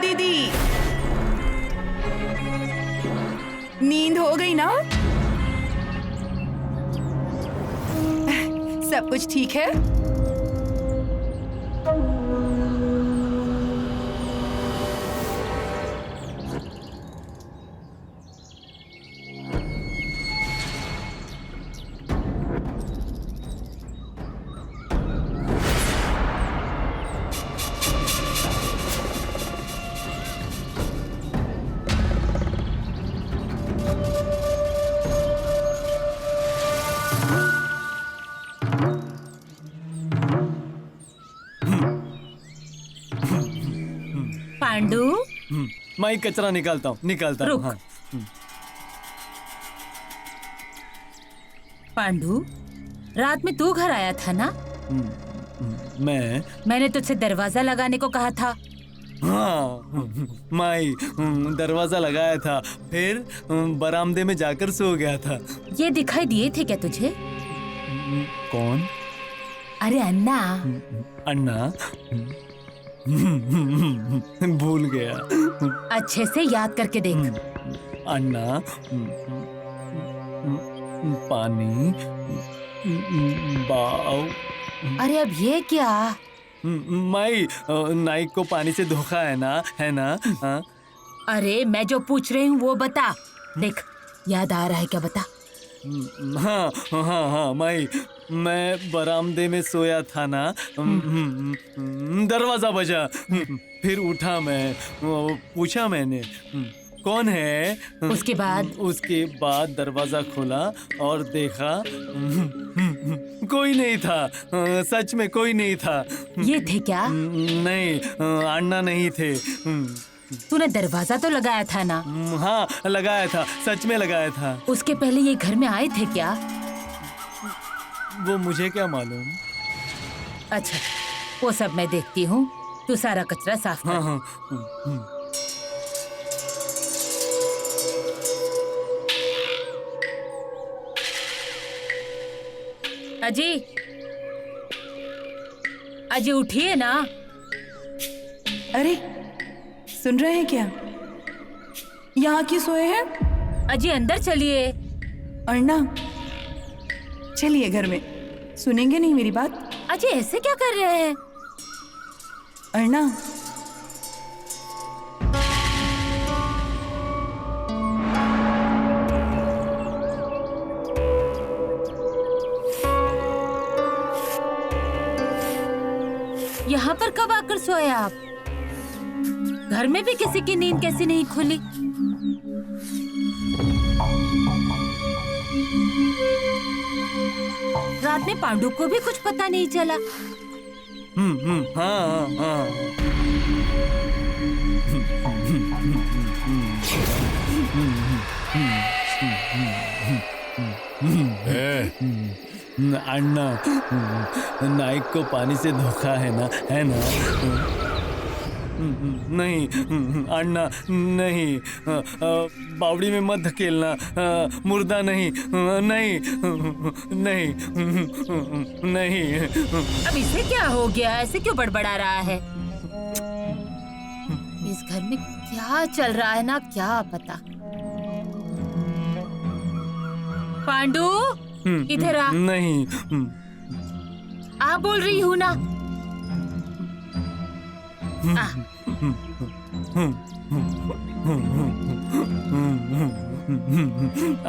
दीदी, नींद हो गई ना? सब कुछ ठीक है? पांडू, मैं कचरा निकालता हूँ। रुक। हाँ। पांडू, रात में तू घर आया था ना? मैंने तुझसे दरवाजा लगाने को कहा था। हाँ, मैं दरवाजा लगाया था, फिर बरामदे में जाकर सो गया था। ये दिखाई दिए थे क्या तुझे? कौन? अरे अन्ना। अन्ना? भूल गया। अच्छे से याद करके देख। अन्ना, पानी, बाव। अरे अब ये क्या? मैं नाइक को पानी से धोखा है ना? हाँ? अरे मैं जो पूछ रही हूँ वो बता। देख, याद आ रहा है क्या? बता। हाँ, मैं बरामदे में सोया था ना, दरवाजा बजा, फिर उठा मैं, पूछा मैंने कौन है? उसके बाद दरवाजा खोला और देखा कोई नहीं था। सच में कोई नहीं था। ये थे क्या? नहीं, अन्ना नहीं थे। तूने दरवाजा तो लगाया था ना? हाँ, लगाया था, सच में लगाया था। उसके पहले ये घर में आए थे क्या? वो मुझे क्या मालूम। अच्छा, वो सब मैं देखती हूँ। तू सारा कचरा साफ कर। हाँ। अजी उठिए ना। अरे सुन रहे हैं क्या? यहाँ क्यों सोए हैं? अजी अंदर चलिए। अन्ना, चलिए घर में। सुनेंगे नहीं मेरी बात? अजी ऐसे क्या कर रहे हैं? अन्ना, यहाँ पर कब आकर सोए आप? घर में भी किसी की नींद कैसी नहीं खुली? रात में पांडु को भी कुछ पता नहीं चला। हाँ। अन्ना, नाइक को पानी से धोखा है ना? नहीं अन्ना, नहीं, बावड़ी में मत धकेलना। मुर्दा नहीं। अब इसे क्या हो गया? ऐसे क्यों बड़बड़ा रहा है? इस घर में क्या चल रहा है ना, क्या पता। पांडु, इधर आ। नहीं। आप बोल रही हूँ ना।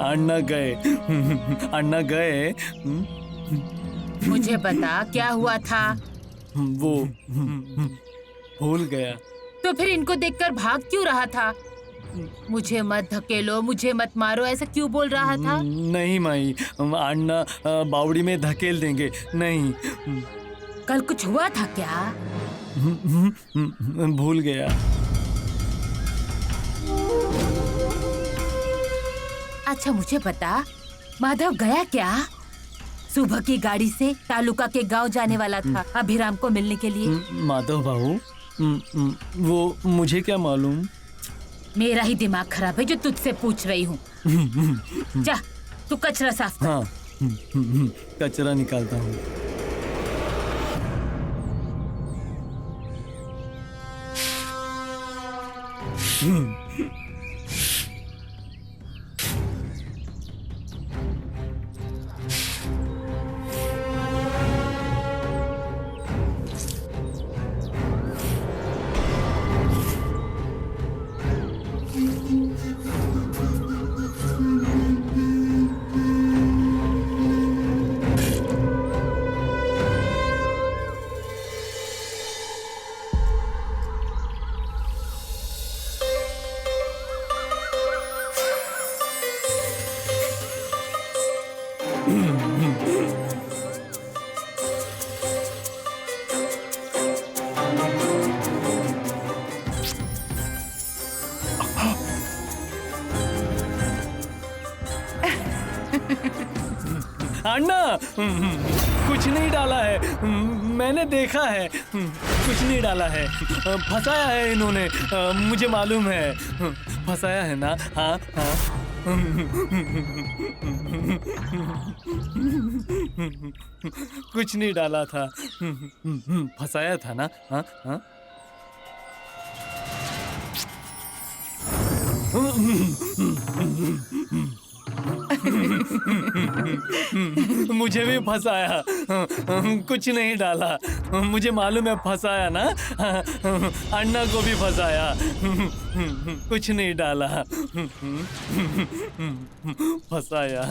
अन्ना गए। मुझे बता क्या हुआ था? वो भूल गया। तो फिर इनको देखकर भाग क्यों रहा था? मुझे मत धकेलो, मुझे मत मारो, ऐसा क्यों बोल रहा था? नहीं माई, अन्ना बावड़ी में धकेल देंगे। नहीं। कल कुछ हुआ था क्या? भूल गया। अच्छा मुझे बता, माधव गया क्या? सुबह की गाड़ी से तालुका के गांव जाने वाला था अभिराम को मिलने के लिए। माधव बाबू, वो मुझे क्या मालूम। मेरा ही दिमाग खराब है जो तुझसे पूछ रही हूँ। जा, तू कचरा साफ कर। हाँ, कचरा निकालता हूँ। अन्ना, कुछ नहीं डाला है, मैंने देखा है, कुछ नहीं डाला है, फंसाया है इन्होंने, मुझे मालूम है, फंसाया है ना? हाँ हाँ। कुछ नहीं डाला था, फंसाया था ना? हाँ हाँ। मुझे भी फंसाया, कुछ नहीं डाला, मुझे मालूम है फंसाया ना, अन्ना को भी फंसाया, कुछ नहीं डाला, फंसाया।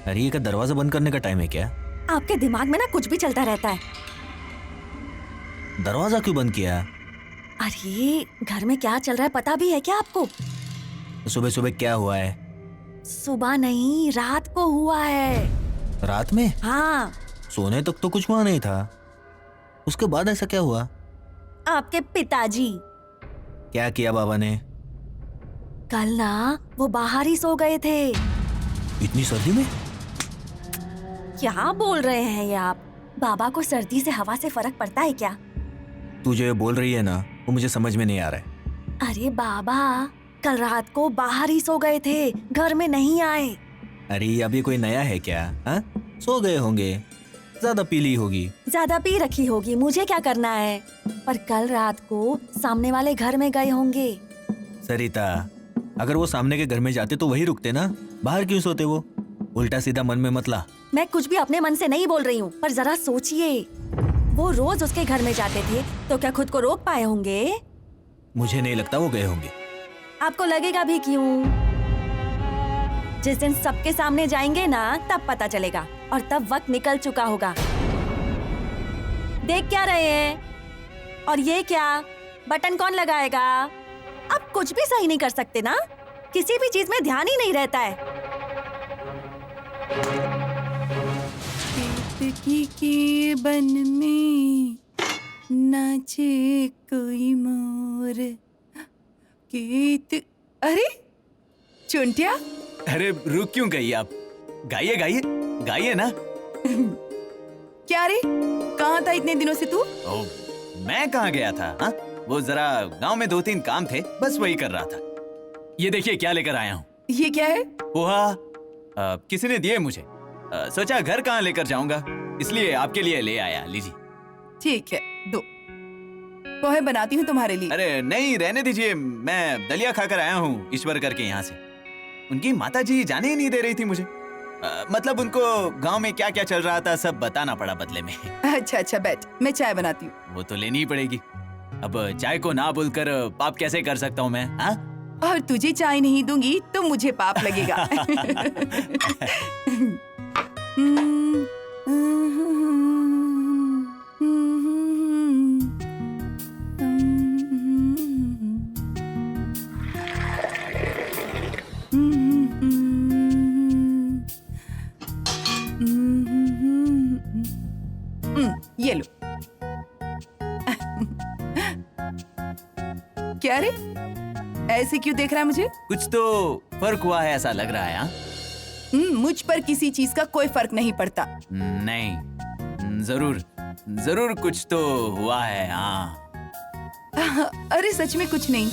अरे ये का दरवाजा बंद करने का टाइम है क्या? आपके दिमाग में ना कुछ भी चलता रहता है। दरवाजा क्यों बंद किया? अरे घर में क्या चल रहा है पता भी है क्या आपको? सुबह सुबह क्या हुआ है? सुबह नहीं, रात को हुआ है। रात में? हाँ। सोने तक तो कुछ हुआ नहीं था, उसके बाद ऐसा क्या हुआ? आपके पिताजी। क्या किया बाबा ने? कल ना वो बाहर ही सो गए थे। इतनी सर्दी में? क्या बोल रहे हैं ये आप? बाबा को सर्दी से हवा से फर्क पड़ता है क्या? तू जो ये बोल रही है ना, वो मुझे समझ में नहीं आ रहा है। अरे बाबा कल रात को बाहर ही सो गए थे, घर में नहीं आए। अरे अभी कोई नया है क्या? हाँ, सो गए होंगे, ज्यादा पी ली होगी। ज्यादा पी रखी होगी, मुझे क्या करना है? पर कल रात को सामने वाले घर में गए होंगे। सरिता, अगर वो सामने के घर में जाते तो वही रुकते ना, बाहर क्यों सोते वो? उल्टा सीधा मन में मत ला। मैं कुछ भी अपने मन से नहीं बोल रही हूँ, पर जरा सोचिए, वो रोज उसके घर में जाते थे तो क्या खुद को रोक पाए होंगे? मुझे नहीं लगता वो गए होंगे। आपको लगेगा भी क्यों? जिस दिन सबके सामने जाएंगे ना तब पता चलेगा, और तब वक्त निकल चुका होगा। देख क्या रहे हैं? और ये क्या बटन कौन लगाएगा? आप कुछ भी सही नहीं कर सकते ना, किसी भी चीज में ध्यान ही नहीं रहता है। केतकी के बन में नाचे कोई मोर। अरे चुंटिया, अरे रुक क्यों गई आप? गाइए गाइए गाइए ना। क्या रे, कहाँ था इतने दिनों से तू? ओ, मैं कहाँ गया था? हाँ, वो जरा गांव में 2-3 काम थे, बस वही कर रहा था। ये देखिए क्या लेकर आया हूँ। ये क्या है? पोहा किसी ने दिए मुझे, सोचा घर कहाँ लेकर जाऊंगा, इसलिए आपके लिए ले आया, लीजिए। ठीक है, दो पोहे बनाती हूँ तुम्हारे लिए। अरे नहीं, रहने दीजिए, मैं दलिया खाकर आया हूँ ईश्वर करके यहाँ से। उनकी माताजी जाने ही नहीं दे रही थी मुझे, मतलब उनको गांव में क्या क्या चल रहा था सब बताना पड़ा बदले में। अच्छा अच्छा बैठ, मैं चाय बनाती हूँ। वो तो लेनी ही पड़ेगी, अब चाय को ना बोलकर पाप कैसे कर सकता हूँ मैं? हाँ, और तुझे चाय नहीं दूंगी तो मुझे पाप लगेगा। ये लो। क्या रे, ऐसे क्यों देख रहा है मुझे? कुछ तो फर्क हुआ है ऐसा लग रहा है। हाँ, मुझ पर किसी चीज का कोई फर्क नहीं पड़ता। नहीं, जरूर जरूर कुछ तो हुआ है। हाँ, अरे सच में कुछ नहीं।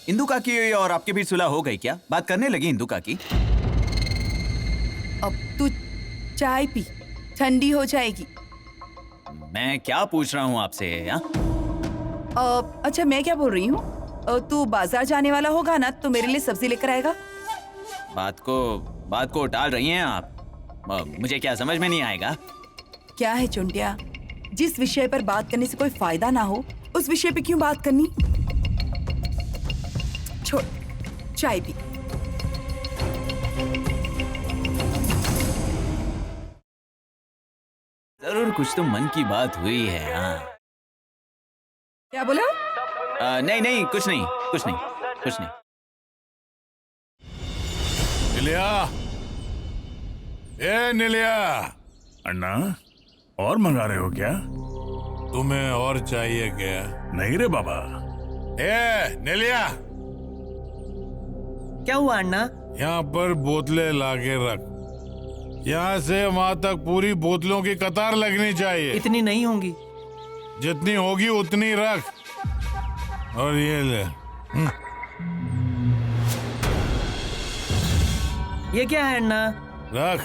इंदु काकी और आपके बीच सुलह हो गई क्या? बात करने लगी इंदु काकी? अब तू चाय पी, ठंडी हो जाएगी। मैं क्या पूछ रहा हूँ आपसे? हाँ? अच्छा मैं क्या बोल रही हूँ, तू बाजार जाने वाला होगा ना, तो मेरे लिए सब्जी लेकर आएगा। बात को टाल रही हैं आप। मुझे क्या समझ में नहीं आएगा? क्या है चुंटिया, जिस विषय पर बात करने से कोई फायदा ना हो उस विषय पे क्यों बात करनी? छोड़, चाय पी। जरूर कुछ तो मन की बात हुई है। हाँ। क्या बोला? नहीं, कुछ नहीं। निलिया, ए निलिया। अन्ना, और मंगा रहे हो क्या? तुम्हें और चाहिए क्या? नहीं रे बाबा। ए निलिया, क्या हुआ अन्ना? यहाँ पर बोतलें लाके रख। यहाँ से वहाँ तक पूरी बोतलों की कतार लगनी चाहिए। इतनी नहीं होंगी। जितनी होगी उतनी रख। और ये ले। ये क्या है अन्ना? रख,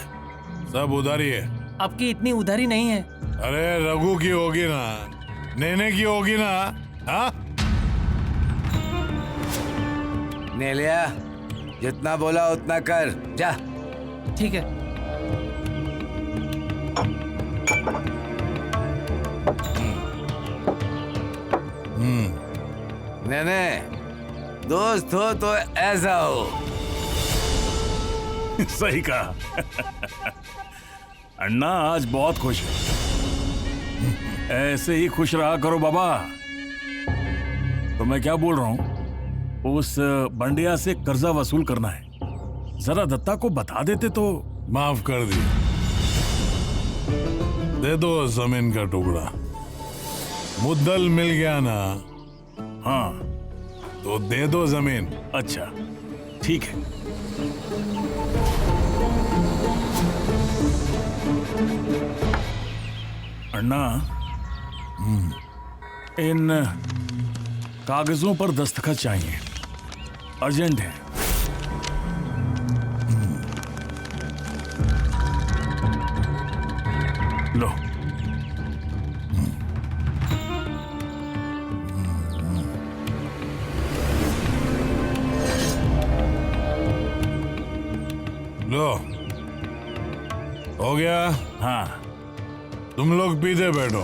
सब उधारी है। आपकी इतनी उधारी नहीं है। अरे रघु की होगी ना, नेने की होगी ना। हाँ, नेलिया, जितना बोला उतना कर, जा। ठीक है। नेने, दोस्त हो तो ऐसा हो। सही कहा। अन्ना आज बहुत खुश है। ऐसे ही खुश रहा करो बाबा। तो मैं क्या बोल रहा हूँ, उस बंडिया से कर्जा वसूल करना है। जरा दत्ता को बता देते तो। माफ कर दी। दे दो जमीन का टुकड़ा। मुद्दल मिल गया ना? हाँ। तो दे दो जमीन। अच्छा, ठीक है। अन्ना, इन कागजों पर दस्तखत चाहिए, अर्जेंट है। लो। लो, हो गया? हाँ। तुम लोग पीछे बैठो,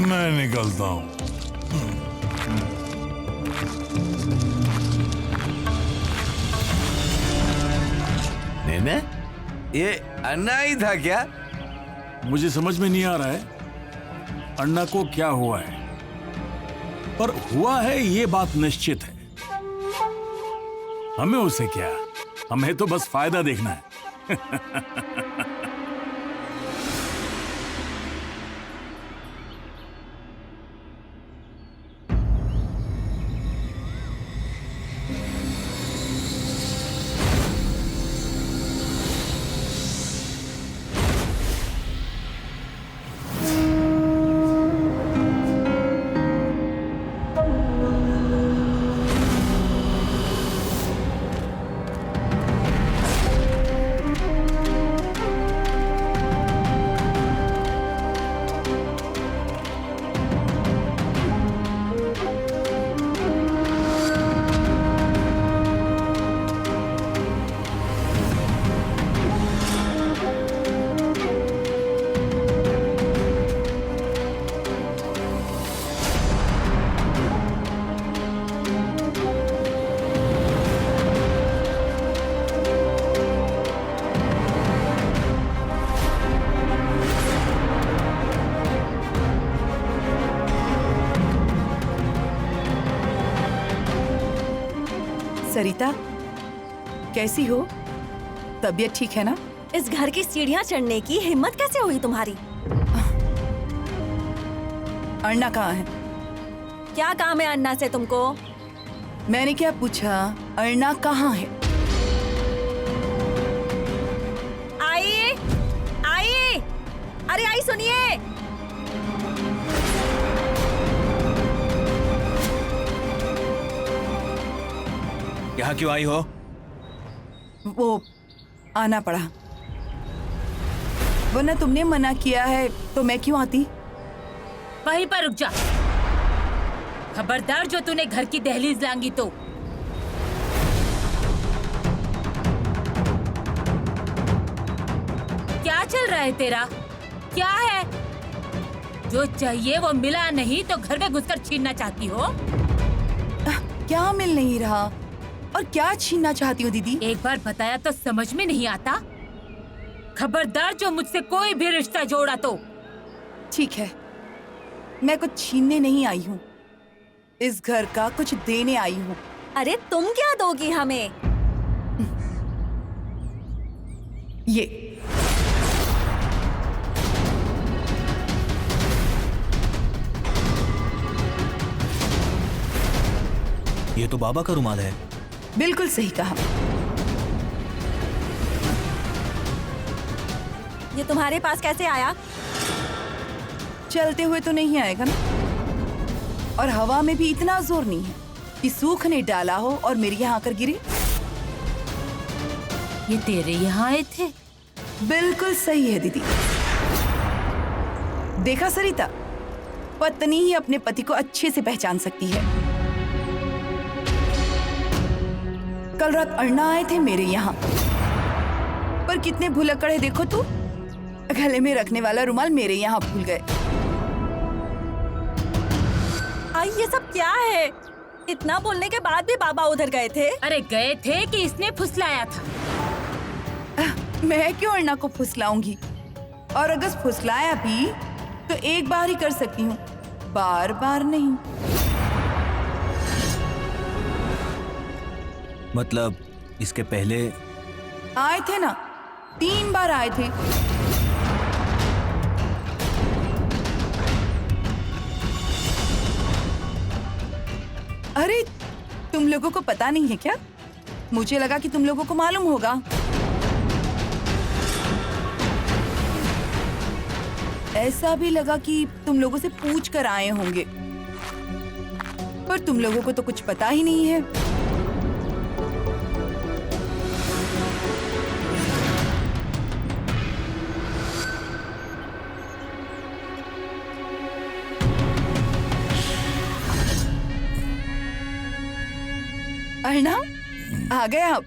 मैं निकलता हूँ। नेने, ये अन्ना ही था क्या? मुझे समझ में नहीं आ रहा है अन्ना को क्या हुआ है, पर हुआ है ये बात निश्चित है। हमें उसे क्या, हमें तो बस फायदा देखना है। सरिता, कैसी हो? तबीयत ठीक है ना? इस घर की सीढ़ियाँ चढ़ने की हिम्मत कैसे हुई तुम्हारी? अन्ना कहाँ है? क्या काम है अन्ना से तुमको? मैंने क्या पूछा, अन्ना कहाँ है? आई, आई, अरे आई सुनिए। यहाँ क्यों आई हो? वो आना पड़ा, वरना तुमने मना किया है तो मैं क्यों आती। वहीं पर रुक जा। खबरदार जो तूने घर की दहलीज लांगी तो। क्या चल रहा है तेरा? क्या है? जो चाहिए वो मिला नहीं तो घर में घुसकर छीनना चाहती हो? क्या मिल नहीं रहा और क्या छीनना चाहती हो दीदी? एक बार बताया तो समझ में नहीं आता। खबरदार जो मुझसे कोई भी रिश्ता जोड़ा तो। ठीक है, मैं कुछ छीनने नहीं आई हूँ, इस घर का कुछ देने आई हूँ। अरे तुम क्या दोगी हमें? ये ये तो बाबा का रुमाल है। बिल्कुल सही कहा। ये तुम्हारे पास कैसे आया? चलते हुए तो नहीं आएगा ना, और हवा में भी इतना जोर नहीं है कि सूख ने डाला हो और मेरे यहाँ आकर गिरे। ये तेरे यहाँ आए थे? बिल्कुल सही है दीदी। देखा सरिता, पत्नी ही अपने पति को अच्छे से पहचान सकती है। कल रात अण्णा आए थे मेरे यहाँ, पर कितने भुलक्कड़ है देखो तू, गले में रखने वाला रुमाल मेरे यहाँ भूल गए। आई ये सब क्या है? इतना बोलने के बाद भी बाबा उधर गए थे? अरे गए थे कि इसने फुसलाया था। मैं क्यों अण्णा को फुसलाऊंगी, और अगर फुसलाया भी तो एक बार ही कर सकती हूँ, बार बार नहीं। मतलब इसके पहले आए थे ना, 3 बार आए थे। अरे तुम लोगों को पता नहीं है क्या? मुझे लगा कि तुम लोगों को मालूम होगा। ऐसा भी लगा कि तुम लोगों से पूछ कर आए होंगे, पर तुम लोगों को तो कुछ पता ही नहीं है। अण्णा आ गए आप?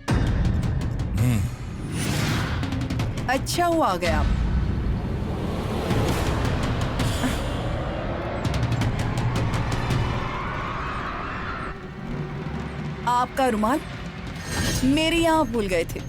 अच्छा हुआ आ गए आप। आपका रुमाल मेरे यहाँ भूल गए थे।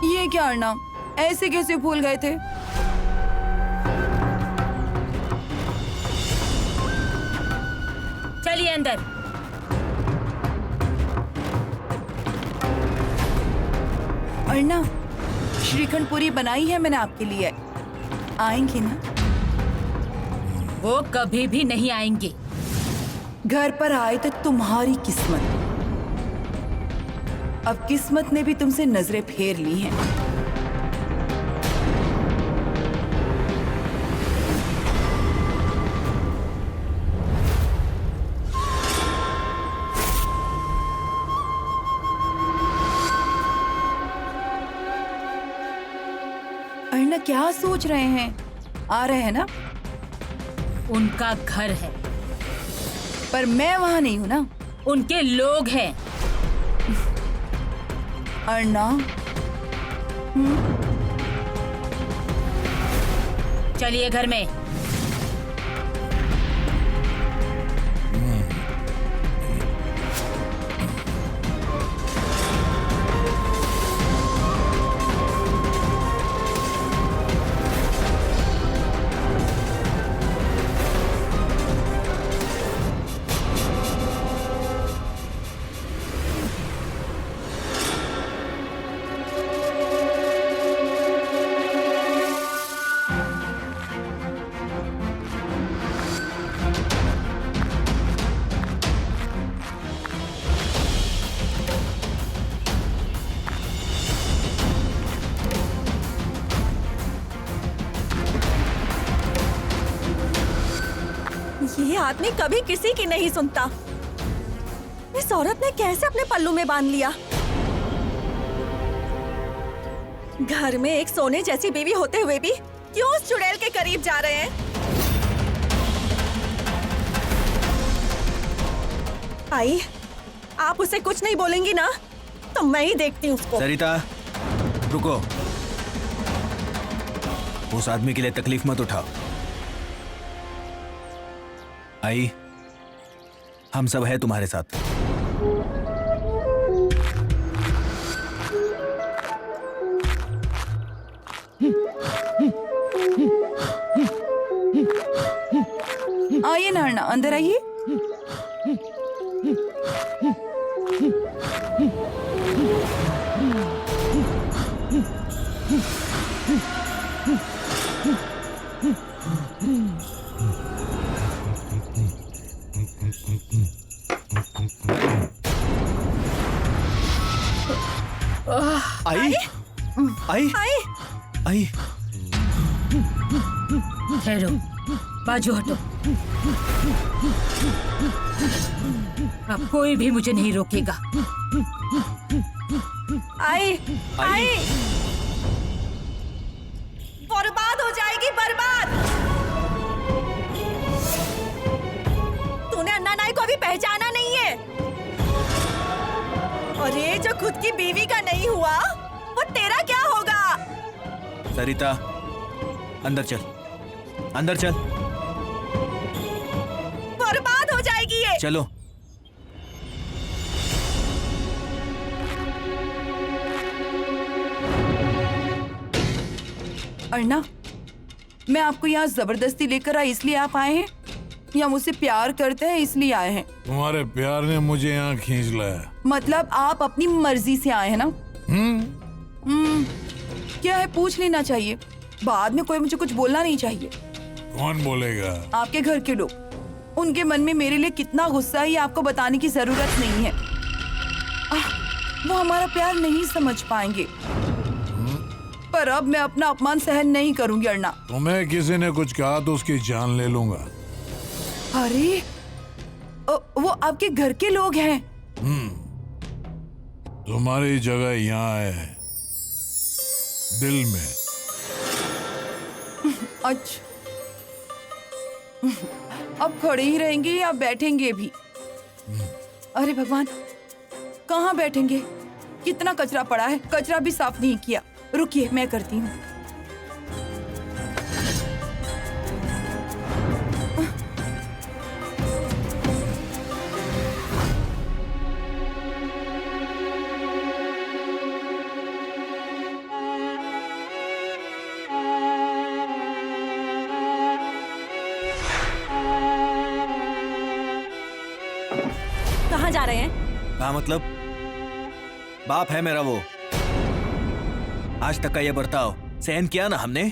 ये क्या अण्णा, ऐसे कैसे भूल गए थे? चलिए अंदर। अण्णा, श्रीखंड पूरी बनाई है मैंने आपके लिए, आएंगे ना? वो कभी भी नहीं आएंगे। घर पर आए तो तुम्हारी किस्मत। अब किस्मत ने भी तुमसे नजरें फेर ली हैं। अण्णा क्या सोच रहे हैं? आ रहे हैं ना? उनका घर है, पर मैं वहां नहीं हूं ना। उनके लोग हैं। अण्णा, चलिए घर में। आदमी कभी किसी की नहीं सुनता। इस औरत ने कैसे अपने पल्लू में बांध लिया? घर में एक सोने जैसी बीवी होते हुए भी क्यों उस चुड़ैल के करीब जा रहे हैं? आई, आप उसे कुछ नहीं बोलेंगी ना, तो मैं ही देखती हूँ उसको। सरिता, रुको। उस आदमी के लिए तकलीफ मत उठाओ। आई, हम सब है तुम्हारे साथ। आइए ना अर्णा, अंदर आइए। आई, आई, आई, आई, ठहरो, बाजू हटो। अब कोई भी मुझे नहीं रोकेगा। आई, आई, बर्बाद हो जाएगी, बर्बाद। तूने अन्ना नाई को अभी पहचाना नहीं है, और ये जो खुद की बीवी का नहीं हुआ, वो तेरा क्या होगा? सरिता, अंदर चल, अंदर चल। बर्बाद हो जाएगी ये। चलो। अर्णा, मैं आपको यहाँ जबरदस्ती लेकर आई इसलिए आप आए हैं, या मुझसे प्यार करते हैं इसलिए आए हैं? तुम्हारे प्यार ने मुझे यहाँ खींच लाया। मतलब आप अपनी मर्जी से आए हैं ना? क्या है, पूछ लेना चाहिए, बाद में कोई मुझे कुछ बोलना नहीं चाहिए। कौन बोलेगा? आपके घर के लोग। उनके मन में मेरे लिए कितना गुस्सा है ये आपको बताने की जरूरत नहीं है। वो हमारा प्यार नहीं समझ पाएंगे, पर अब मैं अपना अपमान सहन नहीं करूंगी अर्णा। तुम्हें किसी ने कुछ कहा तो उसकी जान ले लूंगा। अरे वो आपके घर के लोग हैं। तुम्हारी जगह यहाँ है, दिल में। अच्छा, अब खड़े ही रहेंगे या बैठेंगे भी? अरे भगवान, कहाँ बैठेंगे? कितना कचरा पड़ा है, कचरा भी साफ नहीं किया। रुकिए, मैं करती हूँ। कहाँ जा रहे हैं? हाँ, मतलब बाप है मेरा वो। आज तक का ये बर्ताव सहन किया ना हमने,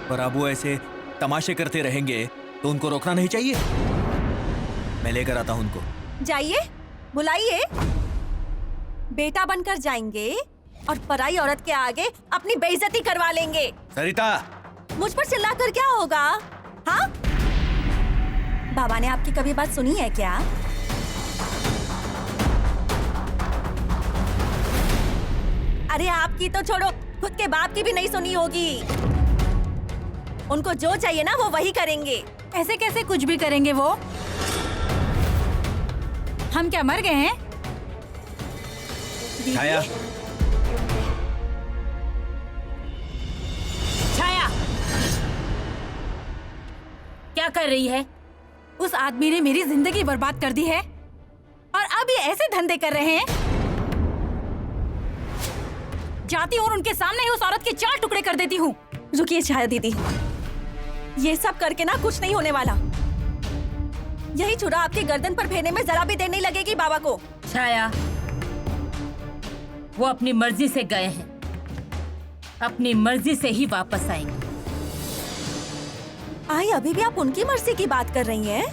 पर अब वो ऐसे तमाशे करते रहेंगे तो उनको रोकना नहीं चाहिए। मैं लेकर आता हूं उनको। जाइए, बुलाइए। बेटा बनकर जाएंगे और पराई औरत के आगे अपनी बेइज्जती करवा लेंगे। सरिता, मुझ पर चिल्लाकर क्या होगा? हाँ, बाबा ने आपकी कभी बात सुनी है क्या? अरे आपकी तो छोड़ो, खुद के बाप की भी नहीं सुनी होगी। उनको जो चाहिए ना वो वही करेंगे। ऐसे कैसे कुछ भी करेंगे वो? हम क्या मर गए हैं? छाया, छाया, क्या कर रही है? उस आदमी ने मेरी जिंदगी बर्बाद कर दी है और अब ये ऐसे धंधे कर रहे हैं। जाती हूँ और उनके सामने ही उस औरत के 4 टुकड़े कर देती हूँ। रुकिए छाया दीदी, ये सब करके ना कुछ नहीं होने वाला। यही छुरा आपकी गर्दन पर फेरने में जरा भी देर नहीं लगेगी बाबा को। छाया, वो अपनी मर्जी से गए हैं, अपनी मर्जी से ही वापस आएंगे। आई, अभी भी आप उनकी मर्जी की बात कर रही हैं?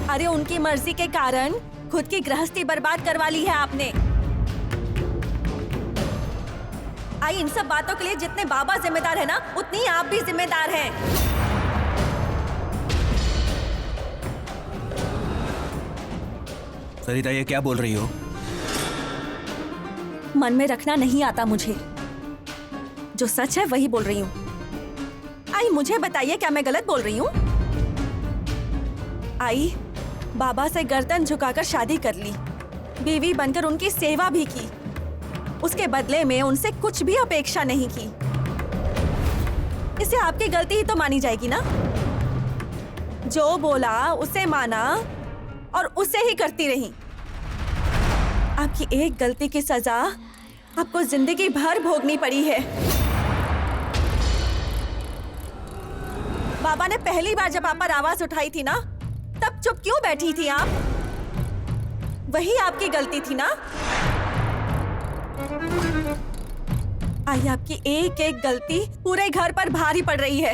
अरे उनकी मर्जी के कारण खुद की गृहस्थी बर्बाद करवा ली है आपने। आई इन सब बातों के लिए जितने बाबा जिम्मेदार है ना, उतनी आप भी जिम्मेदार हैं। सरिता ये क्या बोल रही हो? मन में रखना नहीं आता मुझे, जो सच है वही बोल रही हूँ। आई मुझे बताइए, क्या मैं गलत बोल रही हूँ? आई बाबा से गर्दन झुकाकर शादी कर ली, बीवी बनकर उनकी सेवा भी की, उसके बदले में उनसे कुछ भी अपेक्षा नहीं की। इसे आपकी गलती ही तो मानी जाएगी ना? जो बोला उसे माना और उसे ही करती रही। आपकी एक गलती की सजा आपको जिंदगी भर भोगनी पड़ी है। बाबा ने पहली बार जब आप पर आवाज उठाई थी ना, तब चुप क्यों बैठी थी आप? वही आपकी गलती थी ना? आई आपकी एक एक गलती पूरे घर पर भारी पड़ रही है।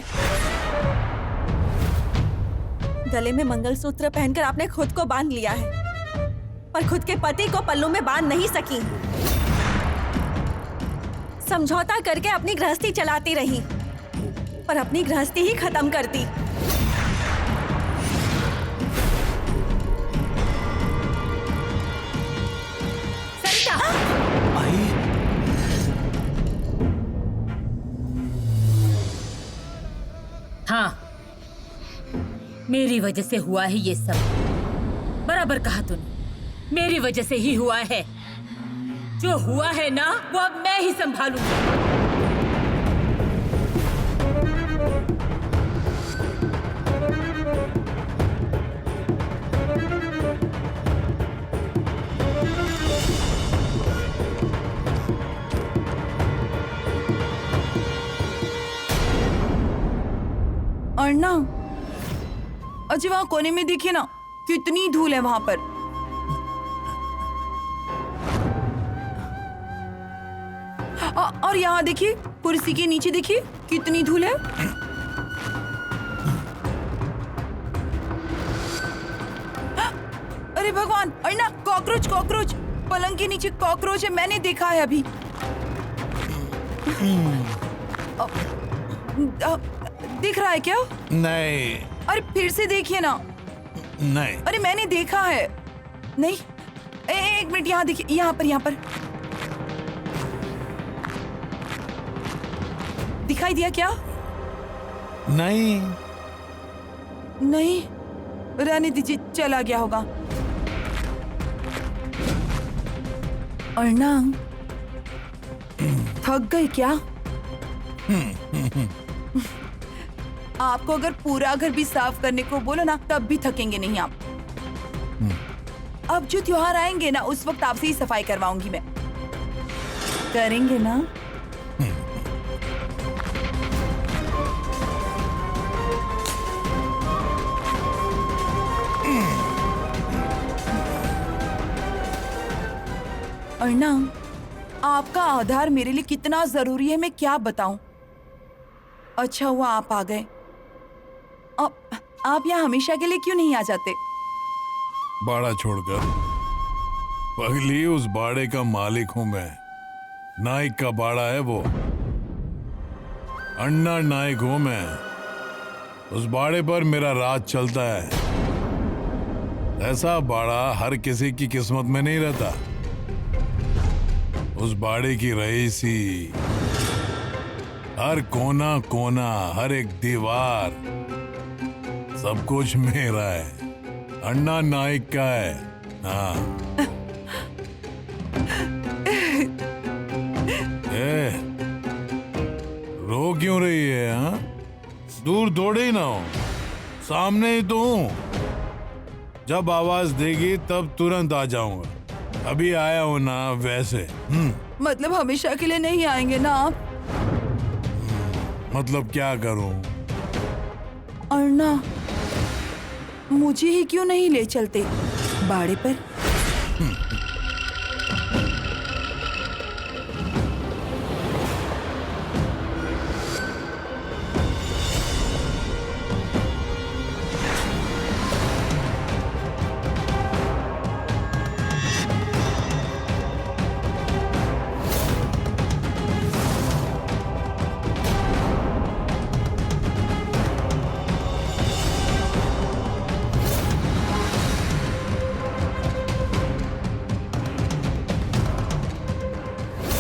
गले में मंगलसूत्र पहनकर आपने खुद को बांध लिया है, पर खुद के पति को पल्लू में बांध नहीं सकी। समझौता करके अपनी गृहस्थी चलाती रही, पर अपनी गृहस्थी ही खत्म कर दी। सरिता! आई हाँ, मेरी वजह से हुआ है ये सब। बराबर कहा तूने, मेरी वजह से ही हुआ है। जो हुआ है ना, वो अब मैं ही संभालूंगी। अर्णा, अजय वहां कोने में देखिए ना, कितनी धूल है वहां पर। और यहाँ देखिए, कुर्सी के नीचे देखिए कितनी धूल है। अरे भगवान, अर्णा, कॉकरोच कॉकरोच, पलंग के नीचे कॉकरोच है, मैंने देखा है अभी। दिख रहा है क्या? नहीं अरे फिर से देखिए ना। नहीं, अरे मैंने देखा है। नहीं, एक मिनट, यहाँ देखिए, यहाँ पर, यहाँ पर दिखाई दिया क्या? नहीं, नहीं, रहने दीजिए, चला गया होगा। अर्णा, थक गए क्या? आपको अगर पूरा घर भी साफ करने को बोलो ना, तब भी थकेंगे नहीं आप। अब जो त्योहार आएंगे ना, उस वक्त आपसे ही सफाई करवाऊंगी मैं। करेंगे ना? अर्णा, आपका आधार मेरे लिए कितना जरूरी है मैं क्या बताऊं। अच्छा हुआ आप आ गए। आप यहाँ हमेशा के लिए क्यों नहीं आ जाते? बाड़ा छोड़कर। पगली, उस बाड़े का मालिक हूं मैं। नाइक का बाड़ा है वो। अन्ना नाइक हूं मैं। उस बाड़े पर मेरा राज चलता है। ऐसा बाड़ा हर किसी की किस्मत में नहीं रहता। उस बाड़े की रईसी, हर कोना कोना, हर एक दीवार, सब कुछ मेरा है। अन्ना नाइक का है। हाँ। रो क्यों रही है? हाँ, दूर दौड़े ही ना हो, सामने ही तो हूं। जब आवाज देगी तब तुरंत आ जाऊंगा। अभी आया हूं ना, वैसे। मतलब हमेशा के लिए नहीं आएंगे ना आप? मतलब क्या करूं? अर्णा, मुझे ही क्यों नहीं ले चलते बाड़े पर?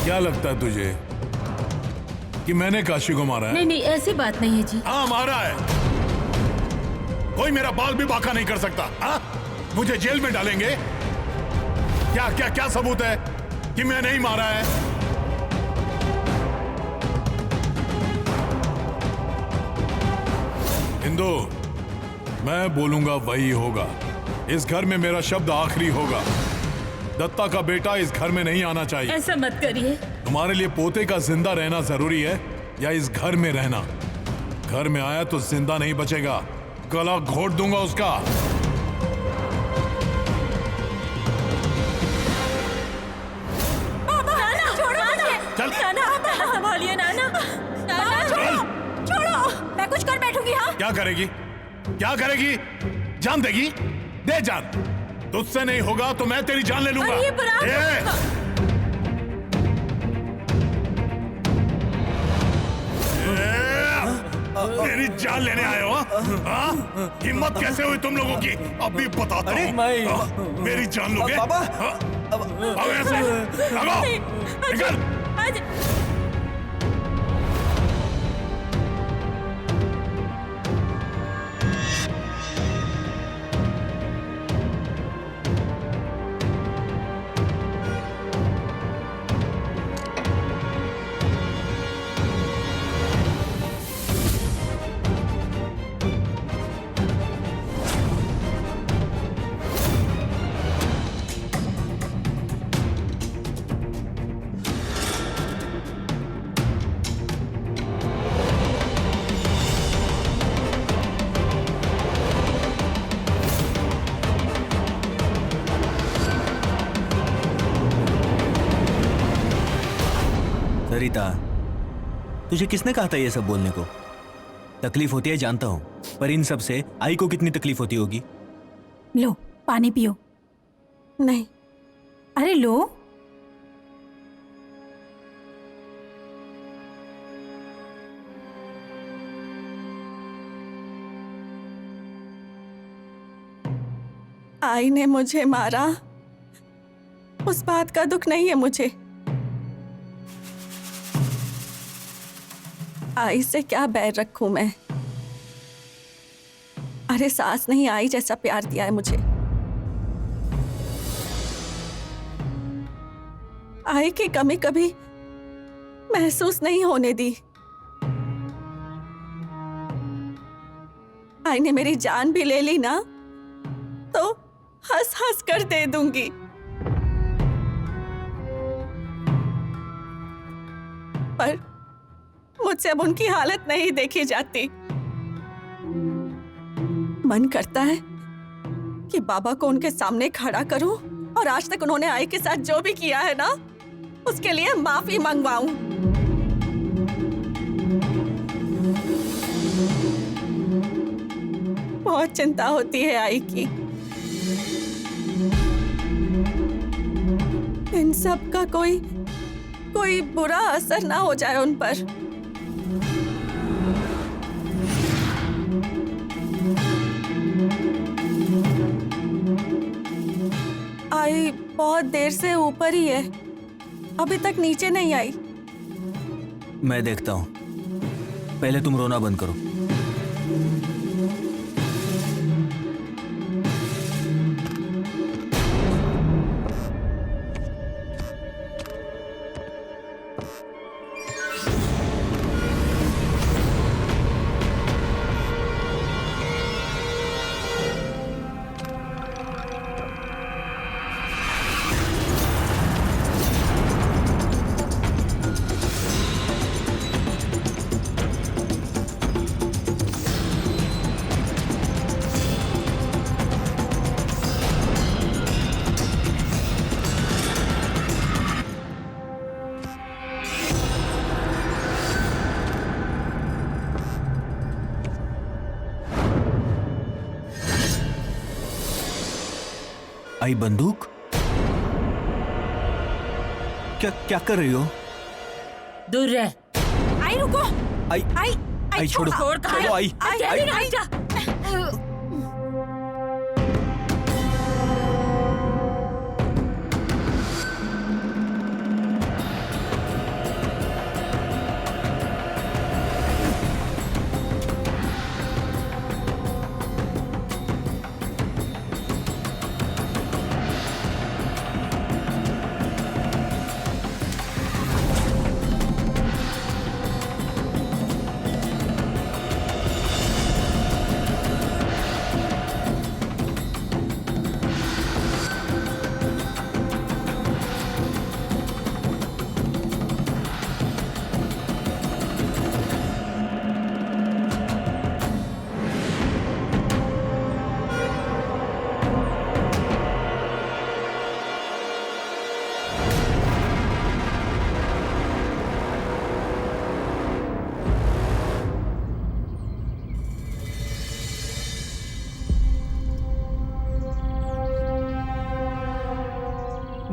क्या लगता है तुझे कि मैंने काशी को मारा है? नहीं नहीं, ऐसी बात नहीं है जी। हाँ, मारा है। कोई मेरा बाल भी बांका नहीं कर सकता। हाँ, मुझे जेल में डालेंगे? क्या क्या क्या सबूत है कि मैं नहीं मारा है? हिंदू, मैं बोलूंगा वही होगा। इस घर में मेरा शब्द आखिरी होगा। दत्ता का बेटा इस घर में नहीं आना चाहिए। ऐसा मत करिए। तुम्हारे लिए पोते का जिंदा रहना जरूरी है या इस घर में रहना? घर में आया तो जिंदा नहीं बचेगा, गला घोट दूंगा उसका। नाना, छोड़ो मुझे। चल। नाना संभालिए नाना। नाना छोड़ो, मैं कुछ कर बैठूंगी। हाँ, क्या करेगी? क्या करेगी? जान देगी? दे जान। तुझसे नहीं होगा तो मैं तेरी जान ले लूंगा। अरे पराग! मेरी जान लेने आए हो? हाँ? हिम्मत कैसे हुई तुम लोगों की? अभी बताता हूँ। हाँ? मेरी जान लोगे? बाबा! हाँ? आओ ऐसे, भागो, निकल। सरिता, तुझे किसने कहा था ये सब बोलने को? तकलीफ होती है जानता हूं, पर इन सब से आई को कितनी तकलीफ होती होगी? लो पानी पियो। नहीं, अरे लो। आई ने मुझे मारा, उस बात का दुख नहीं है मुझे। आई से क्या बैर रखूं मैं? अरे सास नहीं आई जैसा प्यार दिया है मुझे। आई की कमी कभी महसूस नहीं होने दी। आई ने मेरी जान भी ले ली ना तो हंस हंस कर दे दूंगी। पर मुझसे अब उनकी हालत नहीं देखी जाती। मन करता है कि बाबा को उनके सामने खड़ा करूं और आज तक उन्होंने आई के साथ जो भी किया है ना, उसके लिए माफी मंगवाऊं। बहुत चिंता होती है आई की। इन सब का कोई बुरा असर ना हो जाए उन पर। आई बहुत देर से ऊपर ही है, अभी तक नीचे नहीं आई। मैं देखता हूं, पहले तुम रोना बंद करो। आई बंदूक? क्या क्या कर रही हो? दूर रह। आई रुको। आई छोड़ो, छोड़ो आई।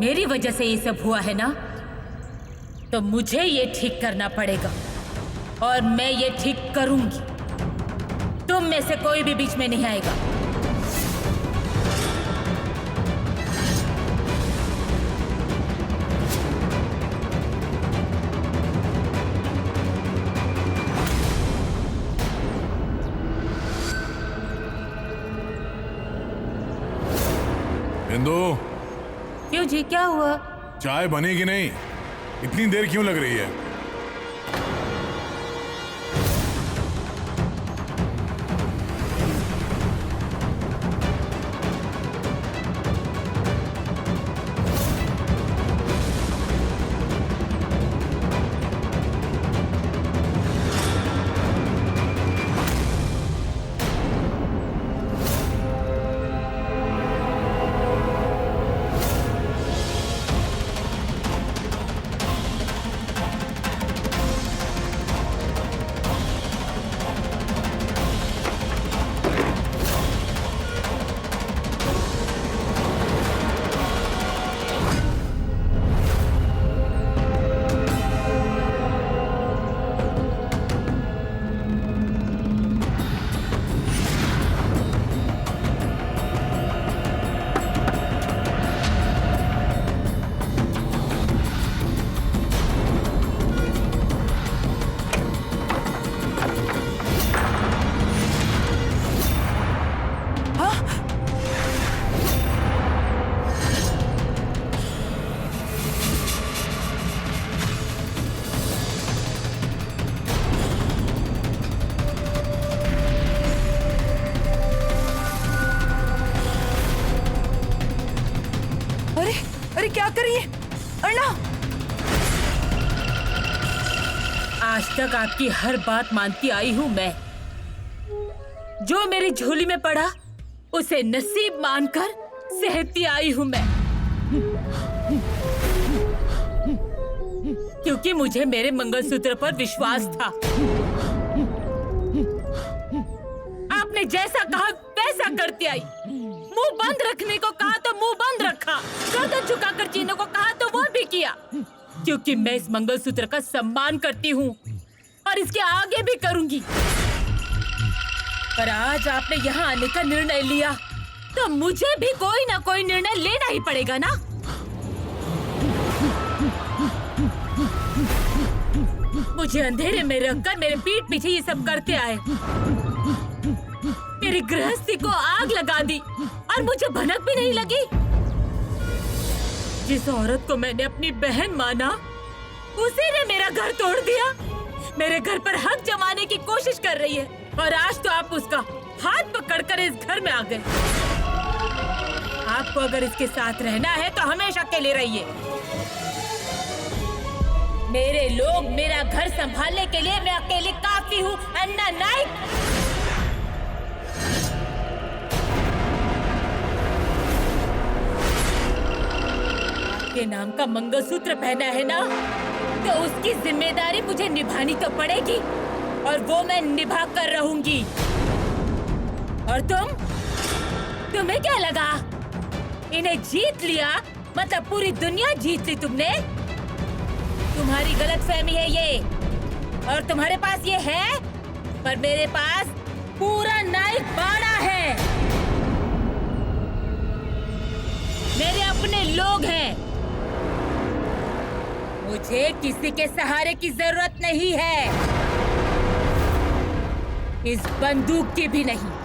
मेरी वजह से ये सब हुआ है ना, तो मुझे ये ठीक करना पड़ेगा और मैं ये ठीक करूंगी। तुम में से कोई भी बीच में नहीं आएगा। बिंदु, क्यों जी, क्या हुआ? चाय बनी कि नहीं? इतनी देर क्यों लग रही है? अरे क्या कर रही है अर्णा? आज तक आपकी हर बात मानती आई हूं मैं। जो मेरी झोली में पड़ा उसे नसीब मानकर सहती आई हूं मैं, क्योंकि मुझे मेरे मंगलसूत्र पर विश्वास था। आपने जैसा कहा वैसा करती आई। मुंह बंद रखने को कहा तो मुंह बंद रखा, गर्दन झुकाकर जीने को कहा तो वो भी किया, क्योंकि मैं इस मंगलसूत्र का सम्मान करती हूँ और इसके आगे भी करूंगी। पर आज आपने यहाँ आने का निर्णय लिया तो मुझे भी कोई ना कोई निर्णय लेना ही पड़ेगा ना। मुझे अंधेरे में रखकर मेरे पीठ पीछे ये सब करते आए, मेरी गृहस्थी को आग लगा दी और मुझे भनक भी नहीं लगी। जिस औरत को मैंने अपनी बहन माना उसी ने मेरा घर तोड़ दिया, मेरे घर पर हक जमाने की कोशिश कर रही है और आज तो आप उसका हाथ पकड़कर इस घर में आ गए। आपको अगर इसके साथ रहना है तो हमेशा अकेले रहिए। मेरे लोग मेरा घर संभालने के लिए मैं अकेले काफी हूँ। अन्ना नाइक, आपके नाम का मंगलसूत्र पहना है ना, तो उसकी जिम्मेदारी मुझे निभानी तो पड़ेगी और वो मैं निभा कर रहूंगी। और तुम्हें क्या लगा इन्हें जीत लिया मतलब पूरी दुनिया जीत ली तुमने? तुम्हारी गलतफहमी है ये, और तुम्हारे पास ये है, पर मेरे पास पूरा नाइक बाड़ा है। मेरे अपने लोग हैं, मुझे किसी के सहारे की जरूरत नहीं है, इस बंदूक की भी नहीं।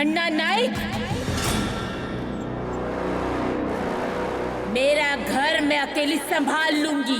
अन्ना नाइक, मेरा घर मैं अकेली संभाल लूंगी।